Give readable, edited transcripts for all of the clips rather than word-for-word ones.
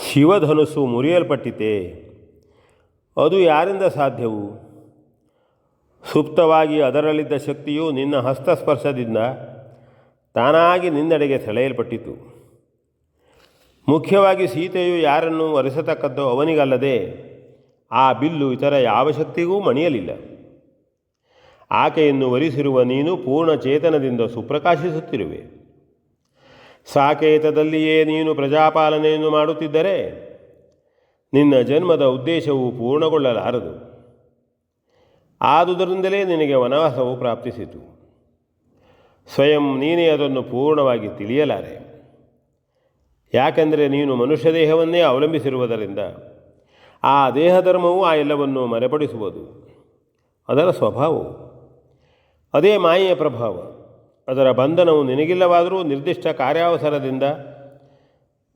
ಶಿವಧನುಸ್ಸು ಮುರಿಯಲ್ಪಟ್ಟಿತೆ. ಅದು ಯಾರಿಂದ ಸಾಧ್ಯವು? ಸುಪ್ತವಾಗಿ ಅದರಲ್ಲಿದ್ದ ಶಕ್ತಿಯು ನಿನ್ನ ಹಸ್ತಸ್ಪರ್ಶದಿಂದ ತಾನಾಗಿ ನಿನ್ನೆಡೆಗೆ ಸೆಳೆಯಲ್ಪಟ್ಟಿತು. ಮುಖ್ಯವಾಗಿ ಸೀತೆಯು ಯಾರನ್ನು ವರಿಸತಕ್ಕದ್ದು ಅವನಿಗಲ್ಲದೆ ಆ ಬಿಲ್ಲು ಇತರ ಯಾವ ಶಕ್ತಿಗೂ ಮಣಿಯಲಿಲ್ಲ. ಆಕೆಯನ್ನು ವರಿಸಿರುವ ನೀನು ಪೂರ್ಣ ಚೇತನದಿಂದ ಸುಪ್ರಕಾಶಿಸುತ್ತಿರುವೆ. ಸಾಕೇತದಲ್ಲಿಯೇ ನೀನು ಪ್ರಜಾಪಾಲನೆಯನ್ನು ಮಾಡುತ್ತಿದ್ದರೆ ನಿನ್ನ ಜನ್ಮದ ಉದ್ದೇಶವು ಪೂರ್ಣಗೊಳ್ಳಲಾರದು. ಆದುದರಿಂದಲೇ ನಿನಗೆ ವನವಾಸವು ಪ್ರಾಪ್ತಿಸಿತು. ಸ್ವಯಂ ನೀನೇ ಅದನ್ನು ಪೂರ್ಣವಾಗಿ ತಿಳಿಯಲಾರೆ. ಯಾಕೆಂದರೆ ನೀನು ಮನುಷ್ಯ ದೇಹವನ್ನೇ ಅವಲಂಬಿಸಿರುವುದರಿಂದ ಆ ದೇಹಧರ್ಮವು ಆ ಎಲ್ಲವನ್ನು ಮರೆಪಡಿಸುವುದು. ಅದರ ಸ್ವಭಾವವು ಅದೇ ಮಾಯೆಯ ಪ್ರಭಾವ. ಅದರ ಬಂಧನವು ನಿನಗಿಲ್ಲವಾದರೂ ನಿರ್ದಿಷ್ಟ ಕಾರ್ಯಾವಸರದಿಂದ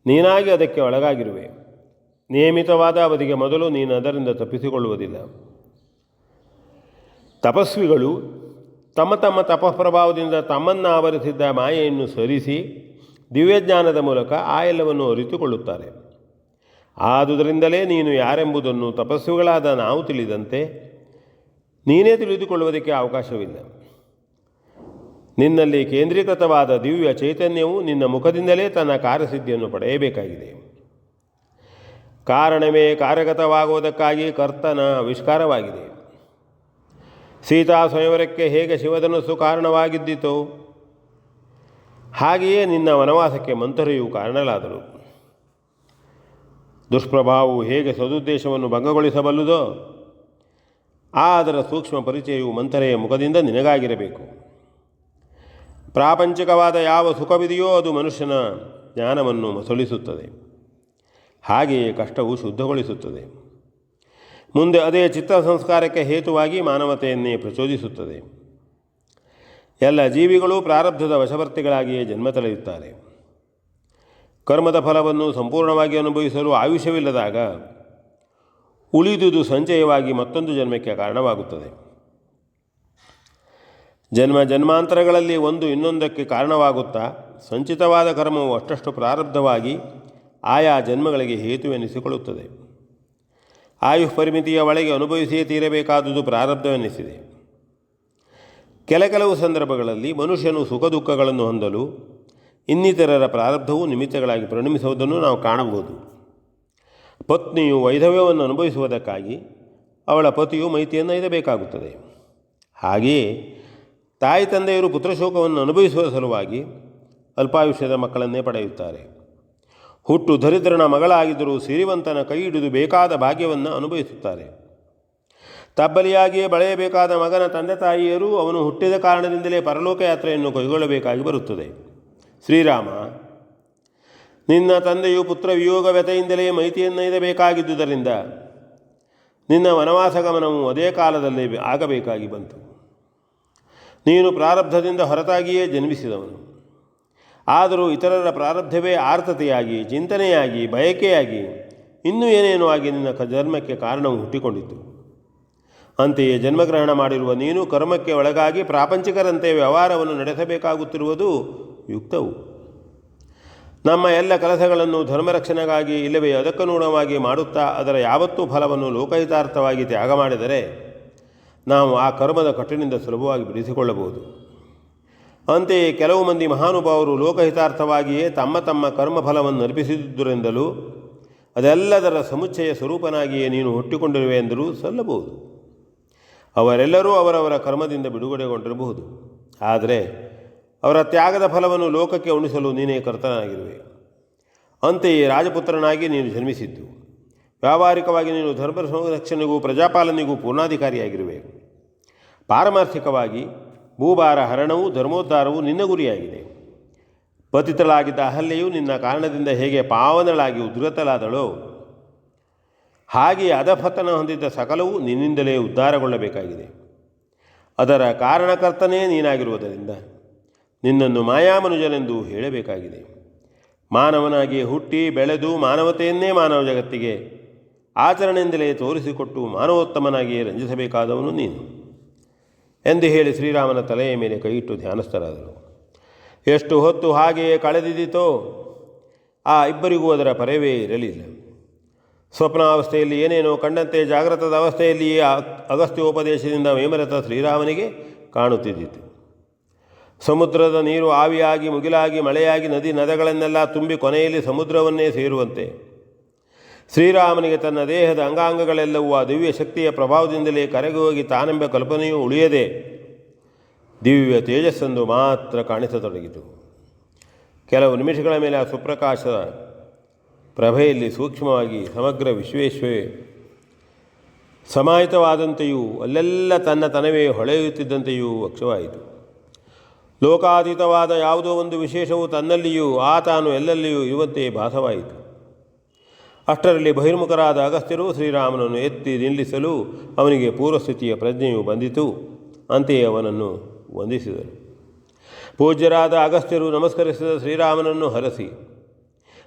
ನೀನಾಗಿ ಅದಕ್ಕೆ ಒಳಗಾಗಿರುವೆ. ನಿಯಮಿತವಾದ ಅವಧಿಗೆ ಮೊದಲು ನೀನು ಅದರಿಂದ ತಪ್ಪಿಸಿಕೊಳ್ಳುವುದಿಲ್ಲ. ತಪಸ್ವಿಗಳು ತಮ್ಮ ತಮ್ಮ ತಪಃಪ್ರಭಾವದಿಂದ ತಮ್ಮನ್ನು ಆವರಿಸಿದ್ದ ಮಾಯೆಯನ್ನು ಸರಿಸಿ ದಿವ್ಯಜ್ಞಾನದ ಮೂಲಕ ಆ ಎಲ್ಲವನ್ನು ಅರಿತುಕೊಳ್ಳುತ್ತಾರೆ. ಆದುದರಿಂದಲೇ ನೀನು ಯಾರೆಂಬುದನ್ನು ತಪಸ್ವಿಗಳಾದ ನಾವು ತಿಳಿದಂತೆ ನೀನೇ ತಿಳಿದುಕೊಳ್ಳುವುದಕ್ಕೆ ಅವಕಾಶವಿಲ್ಲ. ನಿನ್ನಲ್ಲಿ ಕೇಂದ್ರೀಕೃತವಾದ ದಿವ್ಯ ಚೈತನ್ಯವು ನಿನ್ನ ಮುಖದಿಂದಲೇ ತನ್ನ ಕಾರ್ಯಸಿದ್ಧಿಯನ್ನು ಪಡೆಯಬೇಕಾಗಿದೆ. ಕಾರಣವೇ ಕಾರ್ಯಗತವಾಗುವುದಕ್ಕಾಗಿ ಕರ್ತನ ಆವಿಷ್ಕಾರವಾಗಿದೆ. ಸೀತಾ ಸ್ವಯಂವರಕ್ಕೆ ಹೇಗೆ ಶಿವಧನುಸ್ಸು ಕಾರಣವಾಗಿದ್ದಿತೋ ಹಾಗೆಯೇ ನಿನ್ನ ವನವಾಸಕ್ಕೆ ಮಂಥರೆಯು ಕಾರಣಲಾದರು. ದುಷ್ಪ್ರಭಾವವು ಹೇಗೆ ಸದುದ್ದೇಶವನ್ನು ಭಂಗಗೊಳಿಸಬಲ್ಲುದೋ ಅದರ ಸೂಕ್ಷ್ಮ ಪರಿಚಯವು ಮಂಥರೆಯ ಮುಖದಿಂದ ನಿನಗಾಗಿರಬೇಕು. ಪ್ರಾಪಂಚಿಕವಾದ ಯಾವ ಸುಖವಿದೆಯೋ ಅದು ಮನುಷ್ಯನ ಜ್ಞಾನವನ್ನು ಮೊಸಳಿಸುತ್ತದೆ. ಹಾಗೆಯೇ ಕಷ್ಟವು ಶುದ್ಧಗೊಳಿಸುತ್ತದೆ. ಮುಂದೆ ಅದೇ ಚಿತ್ತ ಸಂಸ್ಕಾರಕ್ಕೆ ಹೇತುವಾಗಿ ಮಾನವತೆಯನ್ನೇ ಪ್ರಚೋದಿಸುತ್ತದೆ. ಎಲ್ಲ ಜೀವಿಗಳು ಪ್ರಾರಬ್ಧದ ವಶವರ್ತಿಗಳಾಗಿಯೇ ಜನ್ಮ ತಳೆಯುತ್ತಾರೆ. ಕರ್ಮದ ಫಲವನ್ನು ಸಂಪೂರ್ಣವಾಗಿ ಅನುಭವಿಸಲು ಆಯುಷ್ಯವಿಲ್ಲದಾಗ ಉಳಿದುದು ಸಂಚಯವಾಗಿ ಮತ್ತೊಂದು ಜನ್ಮಕ್ಕೆ ಕಾರಣವಾಗುತ್ತದೆ. ಜನ್ಮ ಜನ್ಮಾಂತರಗಳಲ್ಲಿ ಒಂದು ಇನ್ನೊಂದಕ್ಕೆ ಕಾರಣವಾಗುತ್ತಾ ಸಂಚಿತವಾದ ಕರ್ಮವು ಅಷ್ಟಷ್ಟು ಪ್ರಾರಬ್ಧವಾಗಿ ಆಯಾ ಜನ್ಮಗಳಿಗೆ ಹೇತುವೆನಿಸಿಕೊಳ್ಳುತ್ತದೆ. ಆಯುಷ್ ಪರಿಮಿತಿಯ ಒಳಗೆ ಅನುಭವಿಸಿಯೇ ತೀರಬೇಕಾದುದು ಪ್ರಾರಬ್ಧವೆನಿಸಿದೆ. ಕೆಲವು ಸಂದರ್ಭಗಳಲ್ಲಿ ಮನುಷ್ಯನು ಸುಖ ದುಃಖಗಳನ್ನು ಹೊಂದಲು ಇನ್ನಿತರರ ಪ್ರಾರಬ್ಧವು ನಿಮಿತ್ತಗಳಾಗಿ ಪರಿಣಮಿಸುವುದನ್ನು ನಾವು ಕಾಣಬಹುದು. ಪತ್ನಿಯು ವೈಧವ್ಯವನ್ನು ಅನುಭವಿಸುವುದಕ್ಕಾಗಿ ಅವಳ ಪತಿಯು ಮೈತಿಯನ್ನು ಐದಬೇಕಾಗುತ್ತದೆ. ಹಾಗೆಯೇ ತಾಯಿ ತಂದೆಯರು ಪುತ್ರಶೋಕವನ್ನು ಅನುಭವಿಸುವ ಸಲುವಾಗಿ ಅಲ್ಪಾಯುಷ್ಯದ ಮಕ್ಕಳನ್ನೇ ಪಡೆಯುತ್ತಾರೆ. ಹುಟ್ಟು ದರಿದ್ರನ ಮಗಳಾಗಿದ್ದರೂ ಸಿರಿವಂತನ ಕೈ ಹಿಡಿದು ಬೇಕಾದ ಭಾಗ್ಯವನ್ನು ಅನುಭವಿಸುತ್ತಾರೆ. ತಬ್ಬಲಿಯಾಗಿಯೇ ಬೆಳೆಯಬೇಕಾದ ಮಗನ ತಂದೆ ತಾಯಿಯರು ಅವನು ಹುಟ್ಟಿದ ಕಾರಣದಿಂದಲೇ ಪರಲೋಕ ಯಾತ್ರೆಯನ್ನು ಕೈಗೊಳ್ಳಬೇಕಾಗಿ ಬರುತ್ತದೆ. ಶ್ರೀರಾಮ, ನಿನ್ನ ತಂದೆಯು ಪುತ್ರ ವಿಯೋಗ ವ್ಯತೆಯಿಂದಲೇ ಮೈತಿಯನ್ನೈದಬೇಕಾಗಿದ್ದುದರಿಂದ ನಿನ್ನ ವನವಾಸ ಗಮನವು ಅದೇ ಕಾಲದಲ್ಲೇ ಆಗಬೇಕಾಗಿ ಬಂತು. ನೀನು ಪ್ರಾರಬ್ಧದಿಂದ ಹೊರತಾಗಿಯೇ ಜನ್ಮಿಸಿದವನು. ಆದರೂ ಇತರರ ಪ್ರಾರಬ್ಧವೇ ಆರ್ತತೆಯಾಗಿ, ಚಿಂತನೆಯಾಗಿ, ಬಯಕೆಯಾಗಿ, ಇನ್ನೂ ಏನೇನೋ ಆಗಿ ನಿನ್ನ ಜನ್ಮಕ್ಕೆ ಕಾರಣವು ಹುಟ್ಟಿಕೊಂಡಿತು. ಅಂತೆಯೇ ಜನ್ಮಗ್ರಹಣ ಮಾಡಿರುವ ನೀನು ಕರ್ಮಕ್ಕೆ ಒಳಗಾಗಿ ಪ್ರಾಪಂಚಿಕರಂತೆ ವ್ಯವಹಾರವನ್ನು ನಡೆಸಬೇಕಾಗುತ್ತಿರುವುದು ಯುಕ್ತವು. ನಮ್ಮ ಎಲ್ಲ ಕೆಲಸಗಳನ್ನು ಧರ್ಮರಕ್ಷಣೆಗಾಗಿ ಇಲ್ಲವೇ ಅದಕ್ಕನುಗುಣವಾಗಿ ಮಾಡುತ್ತಾ ಅದರ ಯಾವತ್ತೂ ಫಲವನ್ನು ಲೋಕಹಿತಾರ್ಥವಾಗಿ ತ್ಯಾಗ ಮಾಡಿದರೆ ನಾವು ಆ ಕರ್ಮದ ಕಟ್ಟಿನಿಂದ ಸುಲಭವಾಗಿ ಬಿಡಿಸಿಕೊಳ್ಳಬಹುದು. ಅಂತೆಯೇ ಕೆಲವು ಮಂದಿ ಮಹಾನುಭಾವರು ಲೋಕಹಿತಾರ್ಥವಾಗಿಯೇ ತಮ್ಮ ತಮ್ಮ ಕರ್ಮಫಲವನ್ನು ಅರ್ಪಿಸಿದ್ದುದರಿಂದಲೂ ಅದೆಲ್ಲದರ ಸಮುಚ್ಚಯ ಸ್ವರೂಪನಾಗಿಯೇ ನೀನು ಹುಟ್ಟಿಕೊಂಡಿರುವೆ ಎಂದರೂ ಸಲ್ಲಬಹುದು. ಅವರೆಲ್ಲರೂ ಅವರವರ ಕರ್ಮದಿಂದ ಬಿಡುಗಡೆಗೊಂಡಿರಬಹುದು. ಆದರೆ ಅವರ ತ್ಯಾಗದ ಫಲವನ್ನು ಲೋಕಕ್ಕೆ ಉಣಿಸಲು ನೀನೇ ಕರ್ತನಾಗಿರುವೆ. ಅಂತೆಯೇ ರಾಜಪುತ್ರನಾಗಿ ನೀನು ಜನ್ಮಿಸಿದ್ದು. ವ್ಯಾವಹಾರಿಕವಾಗಿ ನೀನು ಧರ್ಮ ಸಂರಕ್ಷಣೆಗೂ ಪ್ರಜಾಪಾಲನೆಗೂ ಪೂರ್ಣಾಧಿಕಾರಿಯಾಗಿರುವೆ. ಪಾರಮಾರ್ಥಿಕವಾಗಿ ಭೂಭಾರ ಹರಣವೂ ಧರ್ಮೋದ್ಧಾರವೂ ನಿನ್ನ ಗುರಿಯಾಗಿದೆ. ಪತಿತಳಾಗಿದ್ದ ಅಹಲ್ಯೆಯು ನಿನ್ನ ಕಾರಣದಿಂದ ಹೇಗೆ ಪಾವನಳಾಗಿ ಉದ್ಗತಳಾದಳೋ ಹಾಗೆಯೇ ಅಧಪತನ ಹೊಂದಿದ್ದ ಸಕಲವೂ ನಿನ್ನಿಂದಲೇ ಉದ್ಧಾರಗೊಳ್ಳಬೇಕಾಗಿದೆ. ಅದರ ಕಾರಣಕರ್ತನೇ ನೀನಾಗಿರುವುದರಿಂದ ನಿನ್ನನ್ನು ಮಾಯಾಮನುಜನೆಂದು ಹೇಳಬೇಕಾಗಿದೆ. ಮಾನವನಾಗಿ ಹುಟ್ಟಿ ಬೆಳೆದು ಮಾನವತೆಯನ್ನೇ ಮಾನವ ಜಗತ್ತಿಗೆ ಆಚರಣೆಯಿಂದಲೇ ತೋರಿಸಿಕೊಟ್ಟು ಮಾನವೋತ್ತಮನಾಗಿಯೇ ರಂಜಿಸಬೇಕಾದವನು ನೀನು ಎಂದು ಹೇಳಿ ಶ್ರೀರಾಮನ ತಲೆಯ ಮೇಲೆ ಕೈಯಿಟ್ಟು ಧ್ಯಾನಸ್ಥರಾದರು. ಎಷ್ಟು ಹೊತ್ತು ಹಾಗೆಯೇ ಕಳೆದಿದ್ದೀತೋ ಆ ಇಬ್ಬರಿಗೂ ಅದರ ಪರವೇ ಇರಲಿಲ್ಲ. ಸ್ವಪ್ನಾವಸ್ಥೆಯಲ್ಲಿ ಏನೇನೋ ಕಂಡಂತೆ ಜಾಗೃತದ ಅವಸ್ಥೆಯಲ್ಲಿಯೇ ಅಗಸ್ತ್ಯೋಪದೇಶದಿಂದ ಮೇಮರತ ಶ್ರೀರಾಮನಿಗೆ ಕಾಣುತ್ತಿದ್ದಿತು. ಸಮುದ್ರದ ನೀರು ಆವಿಯಾಗಿ ಮುಗಿಲಾಗಿ ಮಳೆಯಾಗಿ ನದಿಗಳೆನ್ನೆಲ್ಲ ತುಂಬಿ ಕೊನೆಯಲ್ಲಿ ಸಮುದ್ರವನ್ನೇ ಸೇರುವಂತೆ ಶ್ರೀರಾಮನಿಗೆ ತನ್ನ ದೇಹದ ಅಂಗಾಂಗಗಳೆಲ್ಲವೂ ಆ ದಿವ್ಯ ಶಕ್ತಿಯ ಪ್ರಭಾವದಿಂದಲೇ ಕರಗಿ ಹೋಗಿ ತಾನೆಂಬ ಕಲ್ಪನೆಯೂ ಉಳಿಯದೆ ದಿವ್ಯ ತೇಜಸ್ಸೆಂದು ಮಾತ್ರ ಕಾಣಿಸತೊಡಗಿತು. ಕೆಲವು ನಿಮಿಷಗಳ ಮೇಲೆ ಆ ಸುಪ್ರಕಾಶದ ಪ್ರಭೆಯಲ್ಲಿ ಸೂಕ್ಷ್ಮವಾಗಿ ಸಮಗ್ರ ವಿಶ್ವೇಶ್ವೇ ಸಮಾಹಿತವಾದಂತೆಯೂ ಅಲ್ಲೆಲ್ಲ ತನ್ನತನವೇ ಹೊಳೆಯುತ್ತಿದ್ದಂತೆಯೂ ವಕ್ಷವಾಯಿತು. ಲೋಕಾತೀತವಾದ ಯಾವುದೋ ಒಂದು ವಿಶೇಷವು ತನ್ನಲ್ಲಿಯೂ ತಾನು ಎಲ್ಲೆಲ್ಲಿಯೂ ಇರುವಂತೆ ಭಾಸವಾಯಿತು. ಅಷ್ಟರಲ್ಲಿ ಬಹಿರ್ಮುಖರಾದ ಅಗಸ್ತ್ಯರು ಶ್ರೀರಾಮನನ್ನು ಎತ್ತಿ ನಿಲ್ಲಿಸಲು ಅವನಿಗೆ ಪೂರ್ವಸ್ಥಿತಿಯ ಪ್ರಜ್ಞೆಯು ಬಂದಿತು. ಅಂತೆಯೇ ಅವನನ್ನು ವಂದಿಸಿದರು. ಪೂಜ್ಯರಾದ ಅಗಸ್ತ್ಯರು ನಮಸ್ಕರಿಸಿದ ಶ್ರೀರಾಮನನ್ನು ಹರಸಿ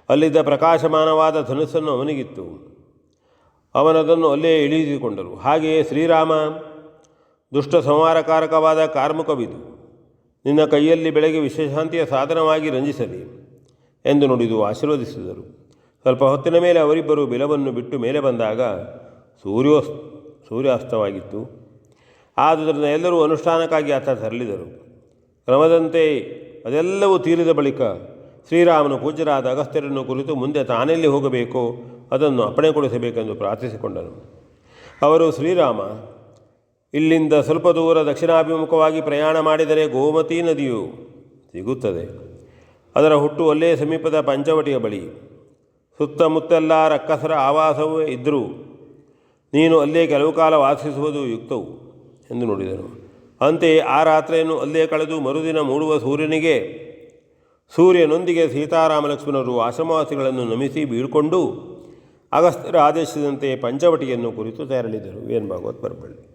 ಅಲ್ಲಿದ್ದ ಪ್ರಕಾಶಮಾನವಾದ ಧನುಸ್ಸನ್ನು ಅವನಿಗಿತ್ತು. ಅವನದನ್ನು ಅಲ್ಲೇ ಇಳಿಸಿಕೊಂಡರು. ಹಾಗೆಯೇ ಶ್ರೀರಾಮ, ದುಷ್ಟ ಸಂಹಾರಕಾರಕವಾದ ಕಾರ್ಮುಕವಿದು ನಿನ್ನ ಕೈಯಲ್ಲಿ ಬೆಳಗ್ಗೆ ವಿಶ್ವಶಾಂತಿಯ ಸಾಧನವಾಗಿ ರಂಜಿಸಲಿ ಎಂದು ನುಡಿದು ಆಶೀರ್ವದಿಸಿದರು. ಸ್ವಲ್ಪ ಹೊತ್ತಿನ ಮೇಲೆ ಅವರಿಬ್ಬರು ಬಿಲವನ್ನು ಬಿಟ್ಟು ಮೇಲೆ ಬಂದಾಗ ಸೂರ್ಯಾಸ್ತವಾಗಿತ್ತು. ಆದುದರಿಂದ ಎಲ್ಲರೂ ಅನುಷ್ಠಾನಕ್ಕಾಗಿ ಅತ್ತ ತೆರಳಿದರು. ಕ್ರಮದಂತೆ ಅದೆಲ್ಲವೂ ತೀರಿದ ಬಳಿಕ ಶ್ರೀರಾಮನು ಪೂಜ್ಯರಾದ ಅಗಸ್ತ್ಯರನ್ನು ಕುರಿತು ಮುಂದೆ ತಾನೆಲ್ಲಿ ಹೋಗಬೇಕೋ ಅದನ್ನು ಅಪ್ಪಣೆಗೊಳಿಸಬೇಕೆಂದು ಪ್ರಾರ್ಥಿಸಿಕೊಂಡನು. ಅವರು, ಶ್ರೀರಾಮ, ಇಲ್ಲಿಂದ ಸ್ವಲ್ಪ ದೂರ ದಕ್ಷಿಣಾಭಿಮುಖವಾಗಿ ಪ್ರಯಾಣ ಮಾಡಿದರೆ ಗೋಮತಿ ನದಿಯು ಸಿಗುತ್ತದೆ. ಅದರ ಹುಟ್ಟು ಅಲ್ಲೇ ಸಮೀಪದ ಪಂಚವಟಿಯ ಬಳಿ. ಸುತ್ತಮುತ್ತೆಲ್ಲ ರಕ್ಕಸರ ಆವಾಸವೇ ಇದ್ದರೂ ನೀನು ಅಲ್ಲೇ ಕೆಲವು ಕಾಲ ವಾಸಿಸುವುದು ಯುಕ್ತವು ಎಂದು ನುಡಿದನು. ಅಂತೆಯೇ ಆ ರಾತ್ರಿಯನ್ನು ಅಲ್ಲೇ ಕಳೆದು ಮರುದಿನ ಮೂಡುವ ಸೂರ್ಯನೊಂದಿಗೆ ಸೀತಾರಾಮಲಕ್ಷ್ಮಣರು ಆಶ್ರಮವಾಸಿಗಳನ್ನು ನಮಿಸಿ ಬೀಳ್ಕೊಂಡು ಅಗಸ್ತ್ಯರ ಆದೇಶದಂತೆ ಪಂಚವಟಿಯನ್ನು ಕುರಿತು ತೆರಳಿದರು. ಏನು ಭಾಗವತ್ ಬರಬಳ್ಳಿ.